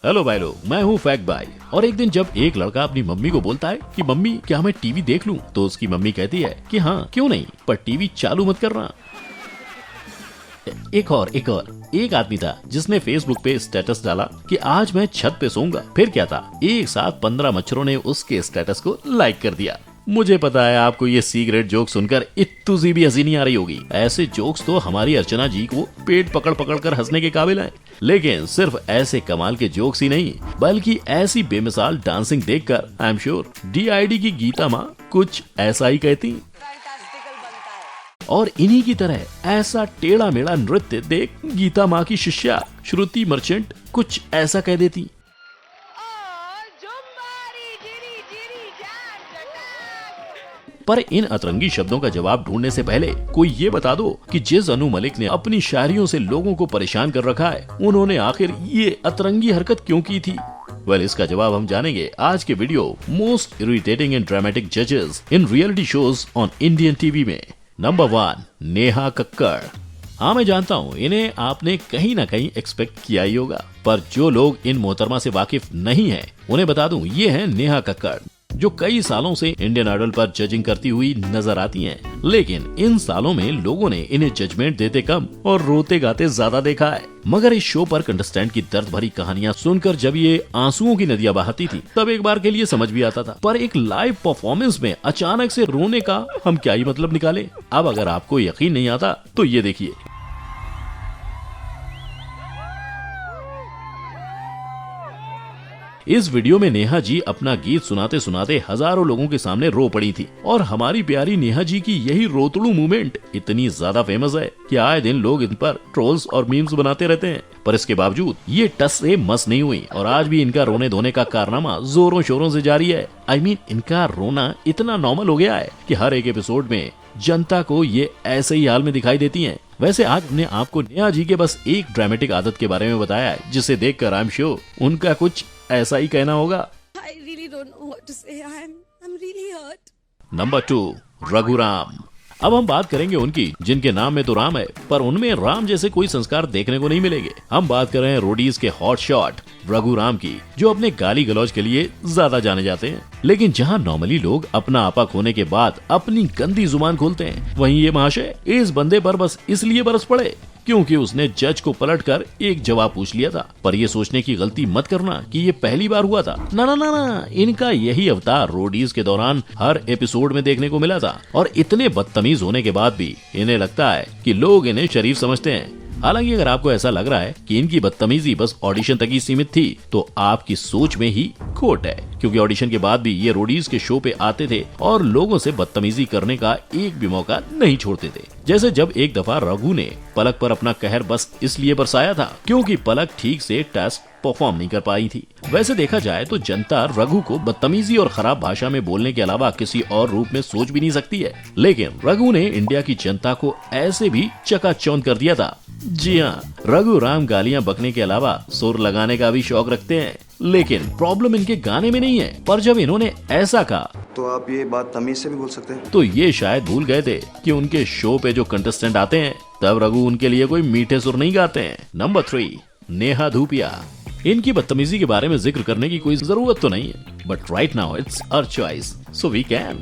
Hello भाई लोग, मैं हूँ फैक्ट भाई। और एक दिन जब एक लड़का अपनी मम्मी को बोलता है कि मम्मी क्या मैं टीवी देख लूं, तो उसकी मम्मी कहती है कि हाँ क्यों नहीं, पर टीवी चालू मत करना। एक आदमी था जिसने फेसबुक पे स्टेटस डाला कि आज मैं छत पे सोऊंगा। फिर क्या था, एक साथ 15 मच्छरों ने उसके स्टेटस को लाइक कर दिया। मुझे पता है आपको ये सीक्रेट जोक सुनकर इत्तू सी भी हंसी नहीं आ रही होगी। ऐसे जोक्स तो हमारी अर्चना जी को पेट पकड़ पकड़ कर हंसने के काबिल हैं। लेकिन सिर्फ ऐसे कमाल के जोक्स ही नहीं, बल्कि ऐसी बेमिसाल डांसिंग देखकर आई एम श्योर DID की गीता माँ कुछ ऐसा ही कहती। और इन्हीं की तरह ऐसा टेढ़ा मेढ़ा नृत्य देख गीता माँ की शिष्या श्रुति मर्चेंट कुछ ऐसा कह देती। पर इन अतरंगी शब्दों का जवाब ढूंढने से पहले कोई ये बता दो कि जिस अनु मलिक ने अपनी शायरियों से लोगों को परेशान कर रखा है, उन्होंने आखिर ये अतरंगी हरकत क्यों की थी? इसका जवाब हम जानेंगे आज के video most irritating and dramatic जजेस in reality shows on Indian TV में। नंबर 1, नेहा कक्कड़। हाँ मैं जानता हूँ इन्हें आपने कहीं ना कहीं एक्सपेक्ट किया ही होगा, पर जो लोग इन मोहतरमा से वाकिफ नहीं है उन्हें बता दूं, ये है नेहा कक्कड़, जो कई सालों से इंडियन आइडल पर जजिंग करती हुई नजर आती हैं। लेकिन इन सालों में लोगों ने इन्हें जजमेंट देते कम और रोते गाते ज्यादा देखा है। मगर इस शो पर कंटेस्टेंट की दर्द भरी कहानियां सुनकर जब ये आंसुओं की नदियां बहाती थी, तब एक बार के लिए समझ भी आता था। पर एक लाइव परफॉर्मेंस में अचानक से रोने का हम क्या ही मतलब निकाले? अब अगर आपको यकीन नहीं आता तो ये देखिए। इस वीडियो में नेहा जी अपना गीत सुनाते सुनाते हजारों लोगों के सामने रो पड़ी थी। और हमारी प्यारी नेहा जी की यही रोतड़ू मूवमेंट इतनी ज्यादा फेमस है कि आए दिन लोग इन पर ट्रोल्स और मीम्स बनाते रहते हैं। पर इसके बावजूद ये टस से मस नहीं हुई और आज भी इनका रोने धोने का कारनामा जोरों शोरों से जारी है। इनका रोना इतना नॉर्मल हो गया है कि हर एक एपिसोड में जनता को ये ऐसे ही हाल में दिखाई देती हैं। वैसे आज हमने आपको नेहा जी के बस एक ड्रामेटिक आदत के बारे में बताया है, जिसे देखकर आई एम श्योर उनका कुछ ऐसा ही कहना होगा। I really don't know what to say. I'm really hurt. Number 2, Raghuram. अब हम बात करेंगे उनकी जिनके नाम में तो राम है, पर उनमें राम जैसे कोई संस्कार देखने को नहीं मिलेंगे। हम बात कर रहे हैं रोडीज के हॉट शॉट रघुराम की, जो अपने गाली गलौज के लिए ज्यादा जाने जाते हैं। लेकिन जहां नॉर्मली लोग अपना आपा खोने के बाद अपनी गंदी जुबान खोलते हैं, वहीं ये महाशय इस बंदे पर बस इसलिए बरस पड़े क्योंकि उसने जज को पलटकर एक जवाब पूछ लिया था। पर ये सोचने की गलती मत करना कि ये पहली बार हुआ था। ना, इनका यही अवतार रोडीज के दौरान हर एपिसोड में देखने को मिला था। और इतने बदतमीज होने के बाद भी इन्हें लगता है कि लोग इन्हें शरीफ समझते हैं। हालांकि अगर आपको ऐसा लग रहा है कि इनकी बदतमीजी बस ऑडिशन तक ही सीमित थी, तो आपकी सोच में ही खोट है, क्योंकि ऑडिशन के बाद भी ये रोडीज के शो पे आते थे और लोगों से बदतमीजी करने का एक भी मौका नहीं छोड़ते थे। जैसे जब एक दफा रघु ने पलक पर अपना कहर बस इसलिए बरसाया था क्योंकि पलक ठीक से टेस्ट परफॉर्म नहीं कर पाई थी। वैसे देखा जाए तो जनता रघु को बदतमीजी और खराब भाषा में बोलने के अलावा किसी और रूप में सोच भी नहीं सकती है। लेकिन रघु ने इंडिया की जनता को ऐसे भी चकाचौंध कर दिया था। जी हाँ, रघुराम गालियां बकने के अलावा सुर लगाने का भी शौक रखते हैं। लेकिन प्रॉब्लम इनके गाने में नहीं है, पर जब इन्होंने ऐसा कहा तो आप ये बात तमीज से भी बोल सकते हैं। तो ये शायद भूल गए थे कि उनके शो पे जो कंटेस्टेंट आते हैं तब रघु उनके लिए कोई मीठे सुर नहीं गाते हैं। नंबर 3, नेहा धूपिया। इनकी बदतमीजी के बारे में जिक्र करने की कोई जरूरत तो नहीं है, but right now it's our choice so we can.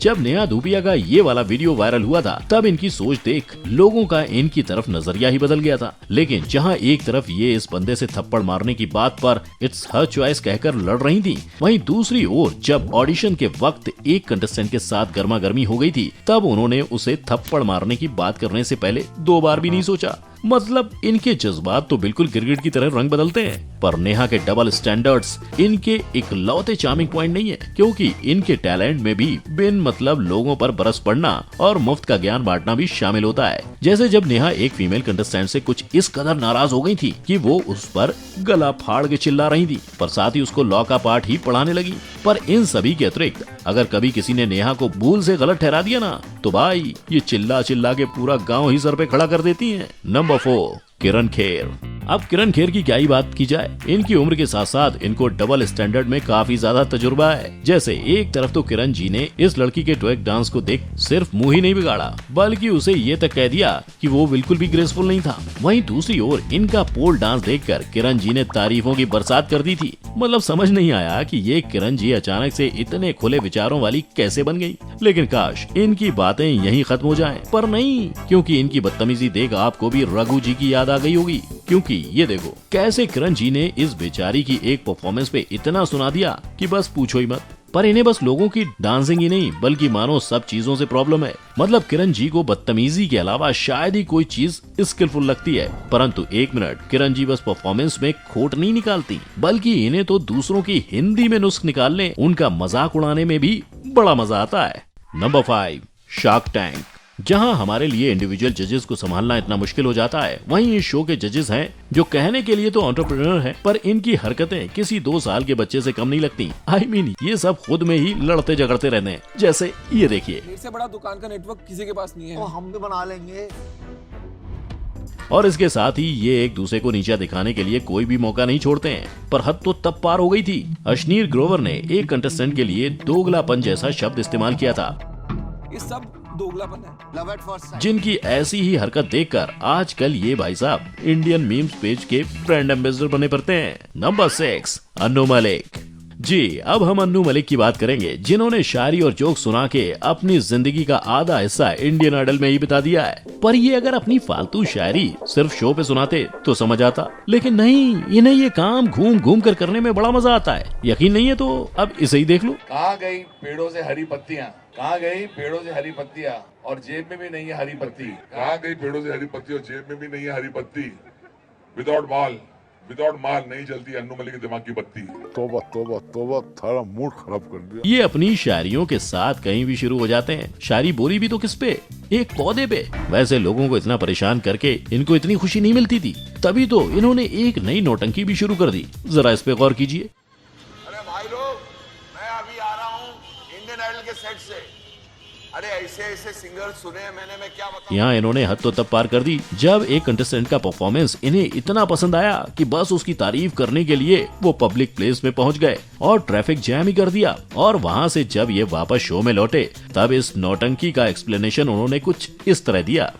जब नेहा धूपिया का ये वाला वीडियो वायरल हुआ था, तब इनकी सोच देख लोगों का इनकी तरफ नजरिया ही बदल गया था। लेकिन जहां एक तरफ ये इस बंदे से थप्पड़ मारने की बात पर इट्स हर चॉइस कहकर लड़ रही थी, वहीं दूसरी ओर जब ऑडिशन के वक्त एक कंटेस्टेंट के साथ गर्मा गर्मी हो गई थी, तब उन्होंने उसे थप्पड़ मारने की बात करने से पहले 2 बार भी नहीं सोचा। मतलब इनके जज्बात तो बिल्कुल गिरगिट की तरह रंग बदलते हैं। पर नेहा के डबल स्टैंडर्ड्स इनके इकलौते चार्मिंग पॉइंट नहीं है, क्योंकि इनके टैलेंट में भी बिन मतलब लोगों पर बरस पड़ना और मुफ्त का ज्ञान बांटना भी शामिल होता है। जैसे जब नेहा एक फीमेल कंटेस्टेंट से कुछ इस कदर नाराज हो गई थी कि वो उस पर गला फाड़ के चिल्ला रही थी, पर साथ ही उसको लॉ का पाठ ही पढ़ाने लगी। पर इन सभी के अतिरिक्त अगर कभी किसी ने नेहा को भूल से गलत ठहरा दिया ना, तो भाई ये चिल्ला चिल्ला के पूरा गाँव ही सर पे खड़ा कर देती है। नंबर 4, किरण खेर। अब किरण खेर की क्या ही बात की जाए, इनकी उम्र के साथ साथ इनको डबल स्टैंडर्ड में काफी ज्यादा तजुर्बा है। जैसे एक तरफ तो किरण जी ने इस लड़की के ट्वैक डांस को देख सिर्फ मुंह ही नहीं बिगाड़ा, बल्कि उसे ये तक कह दिया कि वो बिल्कुल भी ग्रेसफुल नहीं था। वहीं दूसरी ओर इनका पोल डांस देखकर किरण जी ने तारीफों की बरसात कर दी थी। मतलब समझ नहीं आया कि ये किरण जी अचानक से इतने खुले विचारों वाली कैसे बन गई। लेकिन काश इनकी बातें यहीं खत्म हो जाएं, पर नहीं, क्योंकि इनकी बदतमीजी देख आपको भी रघु जी की याद आ गई होगी। क्योंकि ये देखो कैसे किरण जी ने इस बेचारी की एक परफॉर्मेंस पे इतना सुना दिया कि बस पूछो ही मत। पर इन्हें बस लोगों की डांसिंग ही नहीं बल्कि मानो सब चीजों से प्रॉब्लम है। मतलब किरण जी को बदतमीजी के अलावा शायद ही कोई चीज स्किलफुल लगती है, परंतु एक मिनट, किरण जी बस परफॉर्मेंस में खोट नहीं निकालती, बल्कि इन्हें तो दूसरों की हिंदी में नुस्ख निकालने, उनका मजाक उड़ाने में भी बड़ा मजा आता है। Number 5, shark tank. जहां हमारे लिए इंडिविजुअल जजेस को संभालना इतना मुश्किल हो जाता है, वहीं इस शो के जजेस हैं जो कहने के लिए तो एंटरप्रेन्योर हैं, पर इनकी हरकतें किसी 2 साल के बच्चे से कम नहीं लगती। I mean, ये सब खुद में ही लड़ते झगड़ते रहते हैं। जैसे ये देखिए, इससे बड़ा दुकान का नेटवर्क किसी के पास नहीं है। हम भी बना लेंगे। और इसके साथ ही ये एक दूसरे को नीचा दिखाने के लिए कोई भी मौका नहीं छोड़ते हैं। पर हद तो तब पार हो गई थी, अश्नीर ग्रोवर ने एक कंटेस्टेंट के लिए दोगलापन जैसा शब्द इस्तेमाल किया था। ये सब दोगलापन है। Love at first sight. जिनकी ऐसी ही हरकत देखकर आजकल ये भाई साहब इंडियन मीम्स पेज के ब्रांड एम्बेसडर बने पड़ते हैं। नंबर 6, अन्नू मलिक। जी, अब हम अन्नू मलिक की बात करेंगे, जिन्होंने शायरी और जोक सुना के अपनी जिंदगी का आधा हिस्सा इंडियन आइडल में ही बिता दिया है। पर ये अगर अपनी फालतू शायरी सिर्फ शो पे सुनाते तो समझ आता, लेकिन नहीं, इन्हें ये काम घूम घूम कर करने में बड़ा मजा आता है। यकीन नहीं है तो अब इसे ही देख लो। कहाँ गई पेड़ों से हरी पत्तियाँ, कहाँ गई पेड़ों से हरी पत्तियाँ, और जेब में भी नहीं है हरी पत्ती। कहाँ गई पेड़ों से हरी पत्ती और जेब में भी नहीं है हरी पत्ती। विदाउट माल नहीं जलती अन्नू मलिक के दिमाग की बत्ती। तोबा तोबा तोबा, थारा मूड खराब कर दिया। ये अपनी शायरियों के साथ कहीं भी शुरू हो जाते हैं। शायरी बोली भी तो किस पे? एक पौधे पे। वैसे लोगों को इतना परेशान करके इनको इतनी खुशी नहीं मिलती थी, तभी तो इन्होंने एक नई नौटंकी भी शुरू कर दी। जरा इस पे गौर कीजिए। अरे भाई लोग, मैं अभी आ रहा हूँ इंडियन आइडल के सेट से। अरे ऐसे ऐसे सिंगर सुने मैंने, मैं क्या बताऊं। यहाँ इन्होंने हद तो तब पार कर दी जब एक कंटेस्टेंट का परफॉर्मेंस इन्हें इतना पसंद आया कि बस उसकी तारीफ करने के लिए वो पब्लिक प्लेस में पहुँच गए और ट्रैफिक जैम ही कर दिया। और वहाँ से जब ये वापस शो में लौटे तब इस नौटंकी का एक्सप्लेनेशन उन्होंने कुछ इस तरह दिया।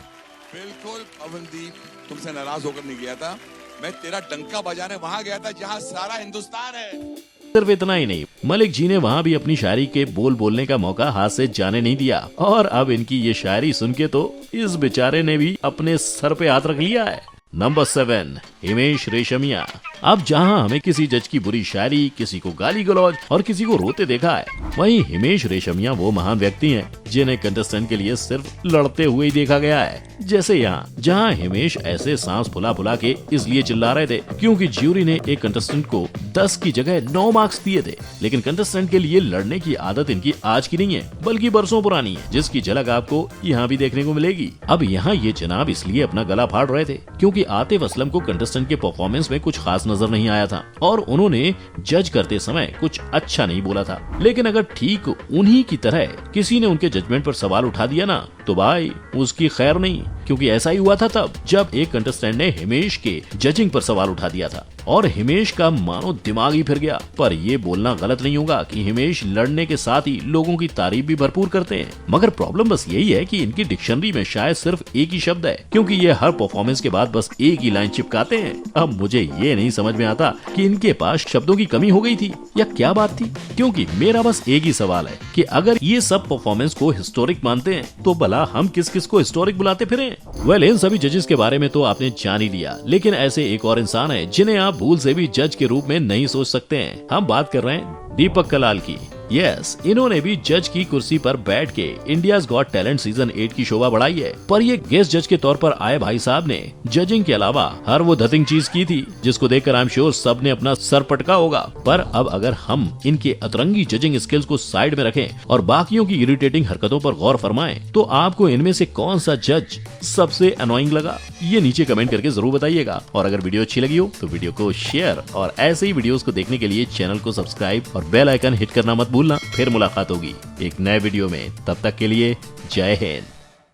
बिल्कुल पवनदीप, तुमसे नाराज होकर नहीं गया था, मैं तेरा डंका बजाने वहाँ गया था जहाँ सारा हिंदुस्तान है। सिर्फ इतना ही नहीं, मलिक जी ने वहाँ भी अपनी शायरी के बोल बोलने का मौका हाथ से जाने नहीं दिया। और अब इनकी ये शायरी सुन के तो इस बेचारे ने भी अपने सर पे हाथ रख लिया है। नंबर 7, हिमेश रेशमिया। अब जहां हमें किसी जज की बुरी शायरी, किसी को गाली गलौज और किसी को रोते देखा है, वहीं हिमेश रेशमिया वो महान व्यक्ति हैं जिन्हें कंटेस्टेंट के लिए सिर्फ लड़ते हुए ही देखा गया है। जैसे यहाँ, जहां हिमेश ऐसे सांस फुला फुला के इसलिए चिल्ला रहे थे क्योंकि ज्यूरी ने एक कंटेस्टेंट को 10 की जगह 9 मार्क्स दिए थे। लेकिन कंटेस्टेंट के लिए लड़ने की आदत इनकी आज की नहीं है बल्कि बरसों पुरानी है, जिसकी झलक आपको यहाँ भी देखने को मिलेगी। अब यहाँ ये जनाब इसलिए अपना गला फाड़ रहे थे क्योंकि आतिफ असलम को कंटेस्टेंट के परफॉर्मेंस में कुछ खास नजर नहीं आया था और उन्होंने जज करते समय कुछ अच्छा नहीं बोला था। लेकिन अगर ठीक उन्हीं की तरह किसी ने उनके जजमेंट पर सवाल उठा दिया ना, तो भाई उसकी खैर नहीं, क्योंकि ऐसा ही हुआ था तब जब एक कंटेस्टेंट ने हिमेश के जजिंग पर सवाल उठा दिया था और हिमेश का मानो दिमाग ही फिर गया। पर ये बोलना गलत नहीं होगा कि हिमेश लड़ने के साथ ही लोगों की तारीफ भी भरपूर करते हैं, मगर प्रॉब्लम बस यही है कि इनकी डिक्शनरी में शायद सिर्फ एक ही शब्द है, क्योंकि ये हर परफॉर्मेंस के बाद बस एक ही लाइन चिपकाते हैं। अब मुझे ये नहीं समझ में आता कि इनके पास शब्दों की कमी हो गई थी या क्या बात थी, क्योंकि मेरा बस एक ही सवाल है कि अगर ये सब परफॉर्मेंस को हिस्टोरिक मानते हैं तो भला हम किस किस को हिस्टोरिक बुलाते फिरें। वेल, इन सभी जजेस के बारे में तो आपने जान ही लिया, लेकिन ऐसे एक और इंसान है जिन्हें आप भूल से भी जज के रूप में नहीं सोच सकते हैं। हम बात कर रहे हैं दीपक कलाल की। यस, इन्होंने भी जज की कुर्सी पर बैठ के इंडियाज गॉट टैलेंट सीजन 8 की शोभा बढ़ाई है। पर ये गेस्ट जज के तौर पर आए भाई साहब ने जजिंग के अलावा हर वो धतिंग चीज की थी जिसको देखकर आई एम श्योर सब ने अपना सर पटका होगा। पर अब अगर हम इनके अतरंगी जजिंग स्किल्स को साइड में रखें और बाकियों की इरिटेटिंग हरकतों पर गौर फरमाएं, तो आपको इनमें से कौन सा जज सबसे अनोइंग लगा, ये नीचे कमेंट करके जरूर बताइएगा। और अगर वीडियो अच्छी लगी हो तो वीडियो को शेयर और ऐसे ही वीडियोस को देखने के लिए चैनल को सब्सक्राइब और बेल आइकन हिट करना मत भूलना। फिर मुलाकात होगी एक नए वीडियो में, तब तक के लिए जय हिंद।